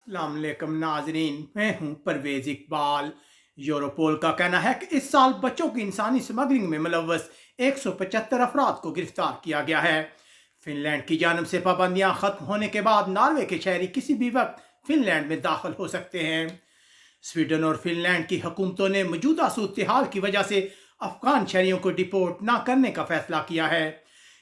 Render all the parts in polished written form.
अस्सलाम वालेकुम नाजरीन, मैं हूं परवेज इकबाल। यूरोपोल का कहना है कि इस साल बच्चों की इंसानी स्मगलिंग में मुलव्वस 175 अफराद को गिरफ्तार किया गया है। फिनलैंड की जानब से पाबंदियां खत्म होने के बाद नार्वे के शहरी किसी भी वक्त फिनलैंड में दाखिल हो सकते हैं। स्वीडन और फिनलैंड की हुकूमतों ने मौजूदा सूरत हाल की वजह से अफगान शहरियों को डिपोर्ट न करने का फैसला किया है।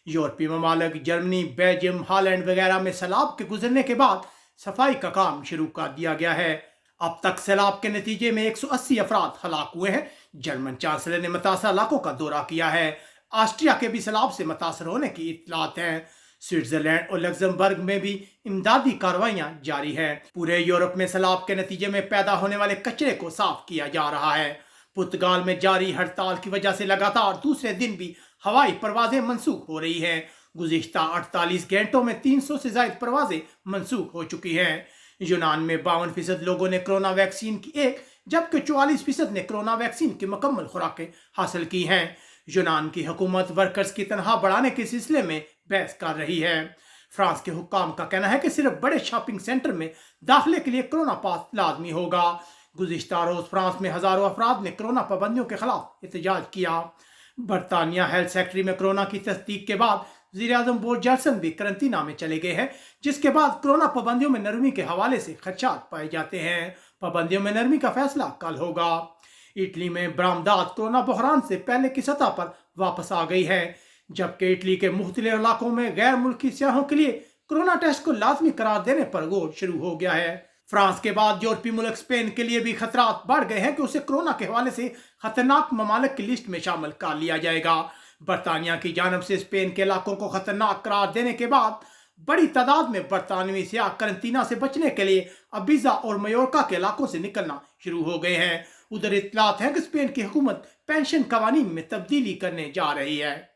यूरोपीय ममालिक जर्मनी, बेल्जियम, हालैंड वगैरह में सैलाब के गुजरने के बाद सफाई का काम शुरू कर दिया गया है। अब तक सैलाब के नतीजे में 180 अफराद हलाक हुए हैं। जर्मन चांसलर ने मुतासर इलाकों का दौरा किया है। ऑस्ट्रिया के भी सैलाब से मुतासर होने की इत्तलात हैं। स्विट्जरलैंड और लग्जमबर्ग में भी इमदादी कार्रवाइयां जारी है। पूरे यूरोप में सैलाब के नतीजे में पैदा होने वाले कचरे को साफ किया जा रहा है। पुर्तगाल में जारी हड़ताल की वजह से लगातार दूसरे दिन भी हवाई परवाजें मनसूख हो रही हैं। गुज़िश्ता 48 घंटों में 300 से ज्यादा परवाजें मनसूख हो चुकी हैं। यूनान में 52% लोगों ने कोरोना वैक्सीन की एक, जबकि 44% ने कोरोना वैक्सीन की मुकम्मल खुराकें हासिल की हैं। यूनान की हुकूमत वर्कर्स की तनख्वाह बढ़ाने के सिलसिले में बहस कर रही है। फ्रांस के हुक्काम का कहना है कि सिर्फ बड़े शॉपिंग सेंटर में दाखिले के लिए कोरोना पास लाजमी होगा। गुज़िश्ता रोज फ्रांस में हजारों अफराद ने कोरोना पाबंदियों के खिलाफ एहतजाज किया। बरतानिया हेल्थ सेक्रेटरी में कोरोना की तस्दीक के बाद वज़ीर-ए-आज़म बोरिस जॉनसन भी करंतना में चले गए हैं, जिसके बाद कोरोना पाबंदियों में नरमी के हवाले से खदशात पाए जाते हैं। पाबंदियों में नरमी का फैसला कल होगा। इटली में बरामदात कोरोना बहरान से पहले की सतह पर वापस आ गई है, जबकि इटली के मुख्तलिफ इलाकों में गैर मुल्की सयाहों के लिए कोरोना टेस्ट को लाजमी करार देने पर गौर शुरू हो गया है। फ्रांस के बाद यूरोपीय मुल्क स्पेन के लिए भी खतरात बढ़ गए हैं कि उसे कोरोना के हवाले से खतरनाक ममालिक की लिस्ट में शामिल कर लिया जाएगा। बरतानिया की जानब से स्पेन के इलाकों को खतरनाक करार देने के बाद बड़ी तादाद में बरतानवी सियाह करंतना से बचने के लिए अबीजा और मयोर्का के इलाकों से निकलना शुरू हो गए हैं। उधर इत्तलात है कि स्पेन की हुकूमत पेंशन कवानीन में तब्दीली करने जा रही है।